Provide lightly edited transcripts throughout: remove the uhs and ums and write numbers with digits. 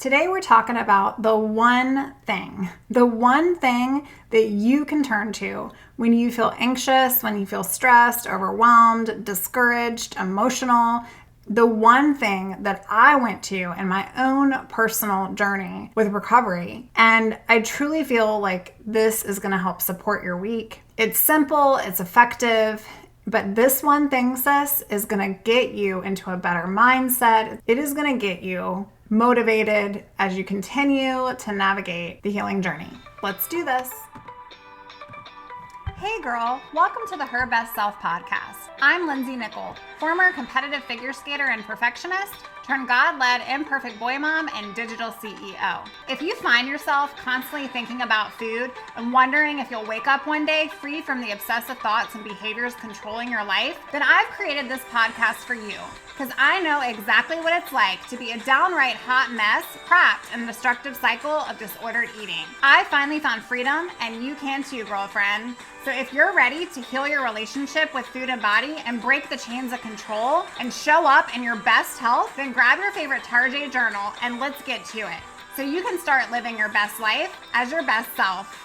Today we're talking about the one thing that you can turn to when you feel anxious, when you feel stressed, overwhelmed, discouraged, emotional. The one thing that I went to in my own personal journey with recovery. And I truly feel like this is going to help support your week. It's simple, it's effective, but this one thing, sis, is going to get you into a better mindset. It is going to get you motivated as you continue to navigate the healing journey. Let's do this. Hey girl, welcome to the Her Best Self podcast. I'm Lindsay Nickel, former competitive figure skater and perfectionist, turned God-led imperfect boy mom and digital CEO. If you find yourself constantly thinking about food and wondering if you'll wake up one day free from the obsessive thoughts and behaviors controlling your life, then I've created this podcast for you. Because I know exactly what it's like to be a downright hot mess, trapped in a destructive cycle of disordered eating. I finally found freedom, and you can too, girlfriend. So if you're ready to heal your relationship with food and body and break the chains of control and show up in your best health, then grab your favorite Tarjay journal and let's get to it. So you can start living your best life as your best self.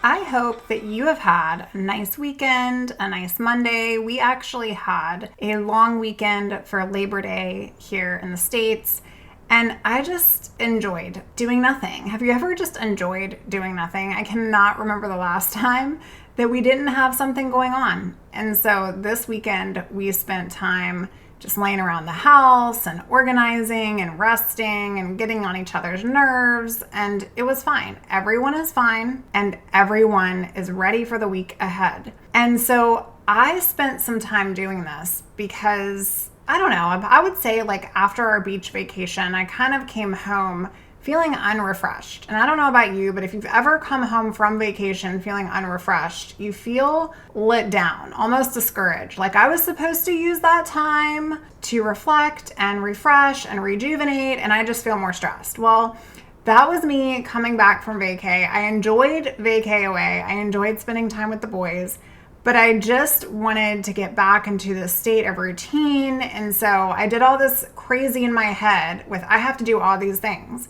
I hope that you have had a nice weekend, a nice Monday. We actually had a long weekend for Labor Day here in the States, and I just enjoyed doing nothing. Have you ever just enjoyed doing nothing? I cannot remember the last time that we didn't have something going on. And so this weekend we spent time just laying around the house and organizing and resting and getting on each other's nerves. And it was fine. Everyone is fine and everyone is ready for the week ahead. And so I spent some time doing this because, I don't know, I would say like after our beach vacation, I kind of came home feeling unrefreshed. And I don't know about you, but if you've ever come home from vacation feeling unrefreshed, you feel let down, almost discouraged. Like I was supposed to use that time to reflect and refresh and rejuvenate, and I just feel more stressed. Well, that was me coming back from vacay. I enjoyed vacay away. I enjoyed spending time with the boys, but I just wanted to get back into the state of routine. And so I did all this crazy in my head with, I have to do all these things.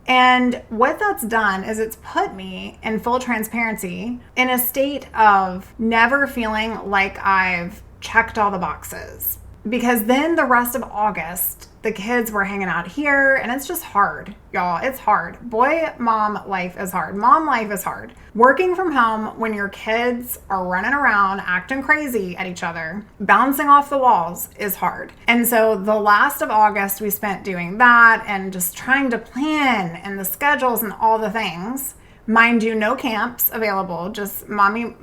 And what that's done is it's put me, in full transparency, in a state of never feeling like I've checked all the boxes. Because then the rest of August, the kids were hanging out here, and it's just hard, y'all. It's hard. Boy, mom life is hard. Mom life is hard. Working from home when your kids are running around, acting crazy at each other, bouncing off the walls is hard. And so the last of August, we spent doing that and just trying to plan and the schedules and all the things. Mind you, no camps available, just mommy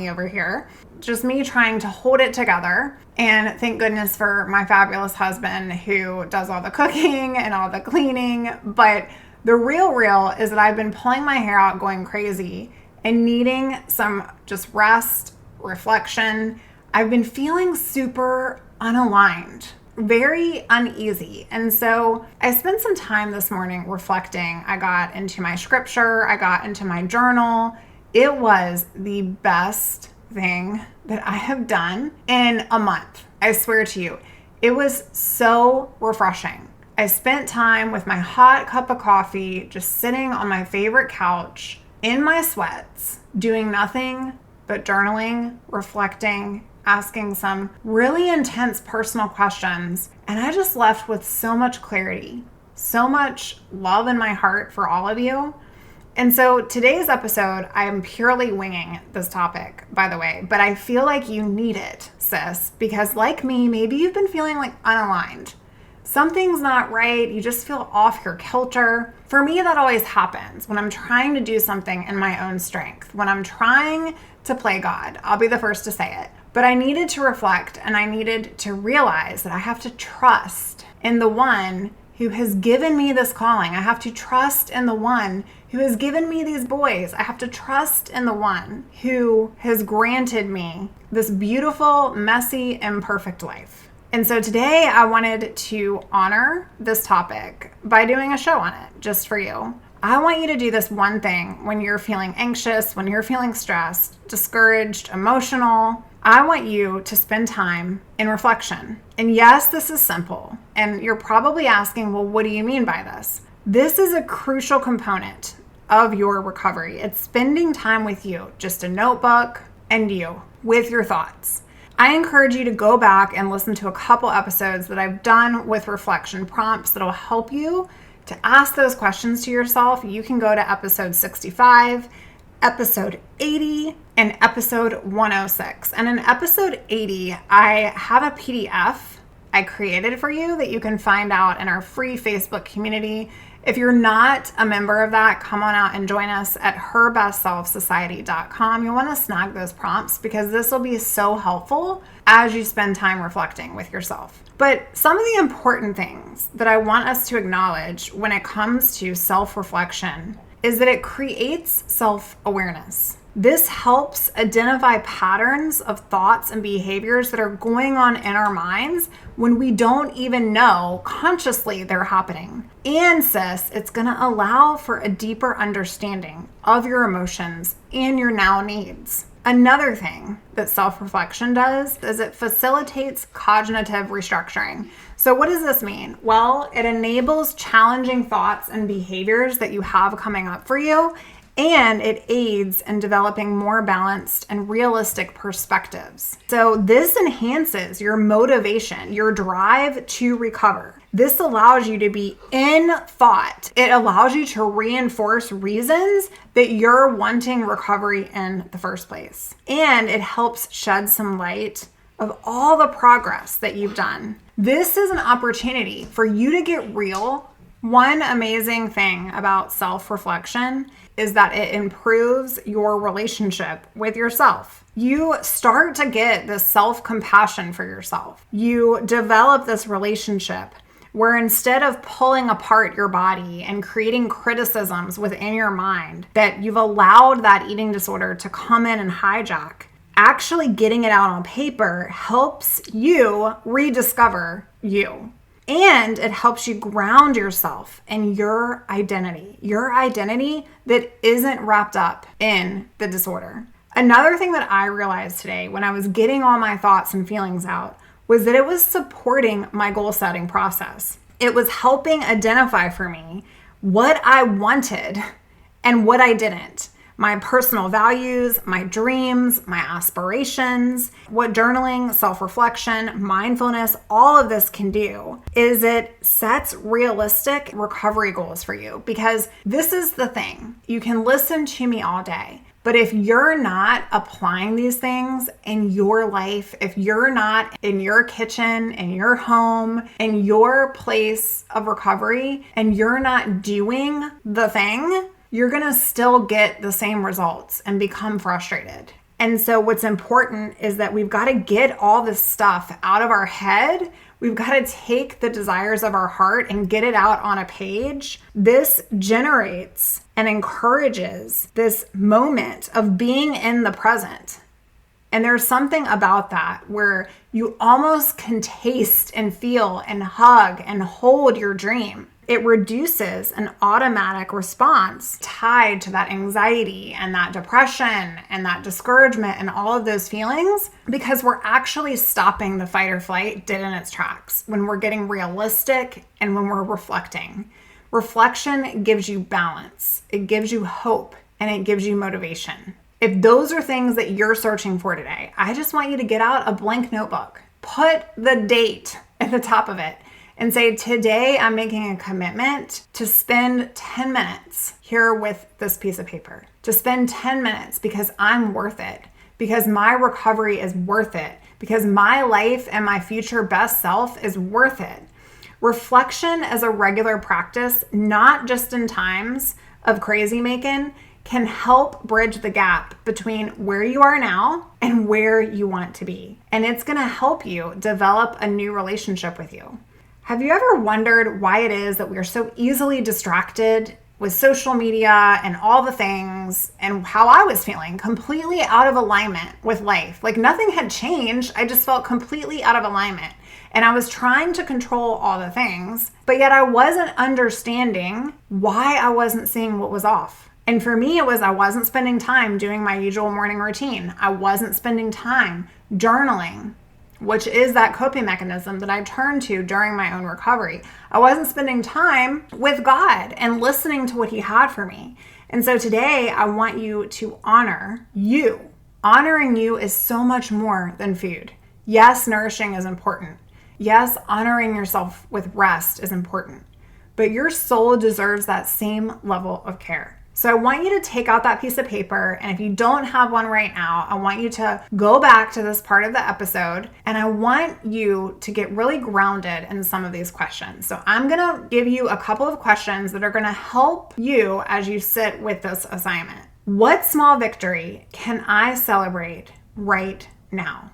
over here. Just me trying to hold it together. And thank goodness for my fabulous husband who does all the cooking and all the cleaning. But the real is that I've been pulling my hair out, going crazy and needing some just rest, reflection. I've been feeling super unaligned, very uneasy. And so I spent some time this morning reflecting. I got into my scripture. I got into my journal. It was the best thing that I have done in a month. I swear to you, it was so refreshing. I spent time with my hot cup of coffee, just sitting on my favorite couch in my sweats, doing nothing but journaling, reflecting, asking some really intense personal questions. And I just left with so much clarity, so much love in my heart for all of you. And so today's episode, I am purely winging this topic, by the way, but I feel like you need it, sis, because like me, maybe you've been feeling like unaligned. Something's not right. You just feel off your kilter. For me, that always happens when I'm trying to do something in my own strength, when I'm trying to play God. I'll be the first to say it. But I needed to reflect and I needed to realize that I have to trust in the one who has given me this calling. I have to trust in the one who has given me these boys. I have to trust in the one who has granted me this beautiful, messy, imperfect life. And so today I wanted to honor this topic by doing a show on it just for you. I want you to do this one thing when you're feeling anxious, when you're feeling stressed, discouraged, emotional. I want you to spend time in reflection. And yes, this is simple. And you're probably asking, well, what do you mean by this? This is a crucial component of your recovery. It's spending time with you, just a notebook and you with your thoughts. I encourage you to go back and listen to a couple episodes that I've done with reflection prompts that'll help you to ask those questions to yourself. You can go to episode 65, episode 80, and episode 106. And in episode 80, I have a PDF I created for you that you can find out in our free Facebook community. If you're not a member of that, come on out and join us at herbestselfsociety.com. You'll want to snag those prompts because this will be so helpful as you spend time reflecting with yourself. But some of the important things that I want us to acknowledge when it comes to self-reflection is that it creates self-awareness. This helps identify patterns of thoughts and behaviors that are going on in our minds when we don't even know consciously they're happening. And sis, it's going to allow for a deeper understanding of your emotions and your now needs. Another thing that self-reflection does is it facilitates cognitive restructuring. So what does this mean? Well, it enables challenging thoughts and behaviors that you have coming up for you, and it aids in developing more balanced and realistic perspectives. So this enhances your motivation, your drive to recover. This allows you to be in thought. It allows you to reinforce reasons that you're wanting recovery in the first place. And it helps shed some light of all the progress that you've done. This is an opportunity for you to get real. One amazing thing about self-reflection is that it improves your relationship with yourself. You start to get this self-compassion for yourself. You develop this relationship where instead of pulling apart your body and creating criticisms within your mind that you've allowed that eating disorder to come in and hijack, actually getting it out on paper helps you rediscover you. And it helps you ground yourself in your identity that isn't wrapped up in the disorder. Another thing that I realized today when I was getting all my thoughts and feelings out was that it was supporting my goal setting process. It was helping identify for me what I wanted and what I didn't. My personal values, my dreams, my aspirations. What journaling, self-reflection, mindfulness, all of this can do is it sets realistic recovery goals for you. Because this is the thing. You can listen to me all day, but if you're not applying these things in your life, if you're not in your kitchen, in your home, in your place of recovery, and you're not doing the thing, you're going to still get the same results and become frustrated. And so what's important is that we've got to get all this stuff out of our head. We've got to take the desires of our heart and get it out on a page. This generates and encourages this moment of being in the present. And there's something about that where you almost can taste and feel and hug and hold your dream. It reduces an automatic response tied to that anxiety and that depression and that discouragement and all of those feelings because we're actually stopping the fight or flight dead in its tracks when we're getting realistic and when we're reflecting. Reflection gives you balance, it gives you hope, and it gives you motivation. If those are things that you're searching for today, I just want you to get out a blank notebook, put the date at the top of it, and say, today I'm making a commitment to spend 10 minutes here with this piece of paper. To spend 10 minutes because I'm worth it, because my recovery is worth it, because my life and my future best self is worth it. Reflection as a regular practice, not just in times of crazy making, can help bridge the gap between where you are now and where you want to be. And it's gonna help you develop a new relationship with you. Have you ever wondered why it is that we are so easily distracted with social media and all the things, and how I was feeling completely out of alignment with life? Like nothing had changed. I just felt completely out of alignment. And I was trying to control all the things, but yet I wasn't understanding why I wasn't seeing what was off. And for me, it was I wasn't spending time doing my usual morning routine. I wasn't spending time journaling, which is that coping mechanism that I turned to during my own recovery. I wasn't spending time with God and listening to what He had for me. And so today, I want you to honor you. Honoring you is so much more than food. Yes, nourishing is important. Yes, honoring yourself with rest is important. But your soul deserves that same level of care. So I want you to take out that piece of paper, and if you don't have one right now, I want you to go back to this part of the episode, and I want you to get really grounded in some of these questions. So I'm going to give you a couple of questions that are going to help you as you sit with this assignment. What small victory can I celebrate right now?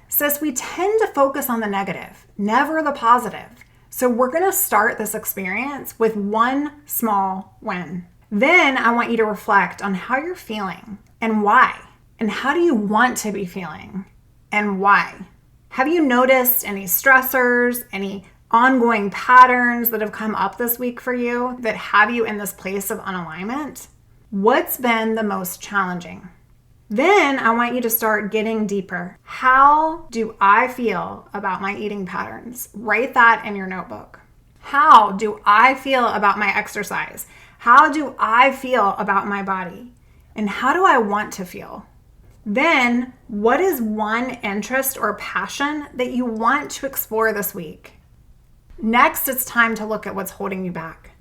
Sis, we tend to focus on the negative, never the positive. So we're going to start this experience with one small win. Then I want you to reflect on how you're feeling and why. And how do you want to be feeling and why? Have you noticed any stressors, any ongoing patterns that have come up this week for you that have you in this place of unalignment? What's been the most challenging? Then I want you to start getting deeper. How do I feel about my eating patterns? Write that in your notebook. How do I feel about my exercise? How do I feel about my body? And how do I want to feel? Then, what is one interest or passion that you want to explore this week? Next, it's time to look at what's holding you back.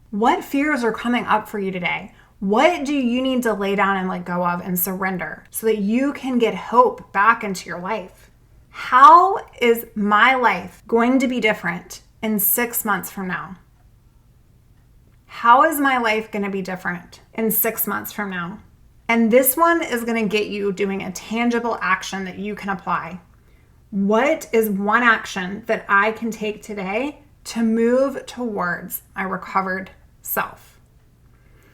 What fears are coming up for you today? What do you need to lay down and let go of and surrender so that you can get hope back into your life? How is my life going to be different in 6 months from now? How is my life going to be different in 6 months from now? And this one is going to get you doing a tangible action that you can apply. What is one action that I can take today to move towards my recovered self?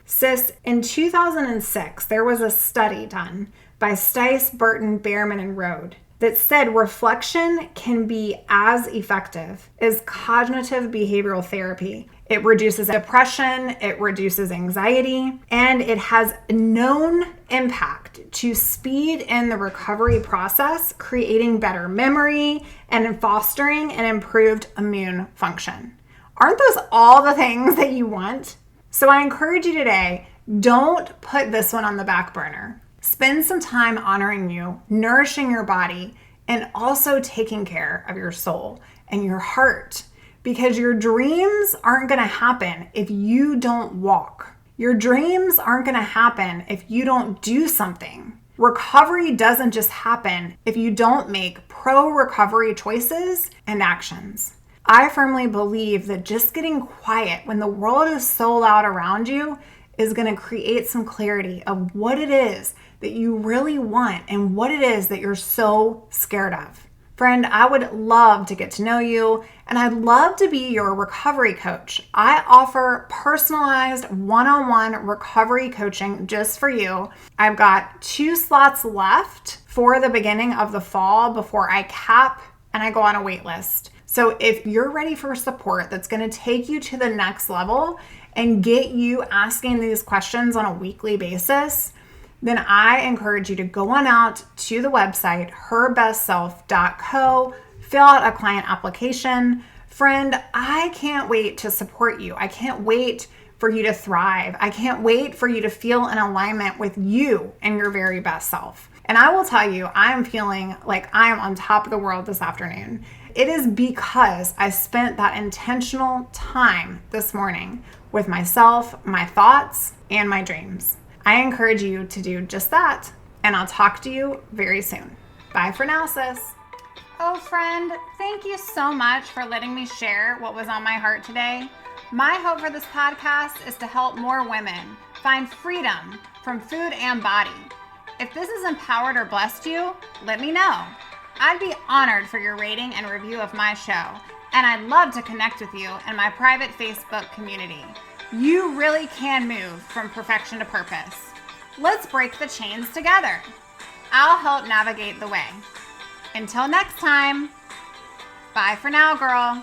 Sis, in 2006, there was a study done by Stice, Burton, Behrman, and Rode that said reflection can be as effective as cognitive behavioral therapy. It reduces depression, it reduces anxiety, and it has a known impact to speed in the recovery process, creating better memory and fostering an improved immune function. Aren't those all the things that you want? So I encourage you today, don't put this one on the back burner. Spend some time honoring you, nourishing your body, and also taking care of your soul and your heart. Because your dreams aren't going to happen if you don't walk. Your dreams aren't going to happen if you don't do something. Recovery doesn't just happen if you don't make pro-recovery choices and actions. I firmly believe that just getting quiet when the world is so loud around you is going to create some clarity of what it is that you really want and what it is that you're so scared of. Friend, I would love to get to know you, and I'd love to be your recovery coach. I offer personalized one-on-one recovery coaching just for you. I've got 2 slots left for the beginning of the fall before I cap and I go on a wait list. So if you're ready for support that's going to take you to the next level and get you asking these questions on a weekly basis, then I encourage you to go on out to the website, herbestself.co, fill out a client application. Friend, I can't wait to support you. I can't wait for you to thrive. I can't wait for you to feel in alignment with you and your very best self. And I will tell you, I am feeling like I am on top of the world this afternoon. It is because I spent that intentional time this morning with myself, my thoughts, and my dreams. I encourage you to do just that, and I'll talk to you very soon. Bye for now, sis. Oh, friend, thank you so much for letting me share what was on my heart today. My hope for this podcast is to help more women find freedom from food and body. If this has empowered or blessed you, let me know. I'd be honored for your rating and review of my show, and I'd love to connect with you in my private Facebook community. You really can move from perfection to purpose. Let's break the chains together. I'll help navigate the way. Until next time, bye for now, girl.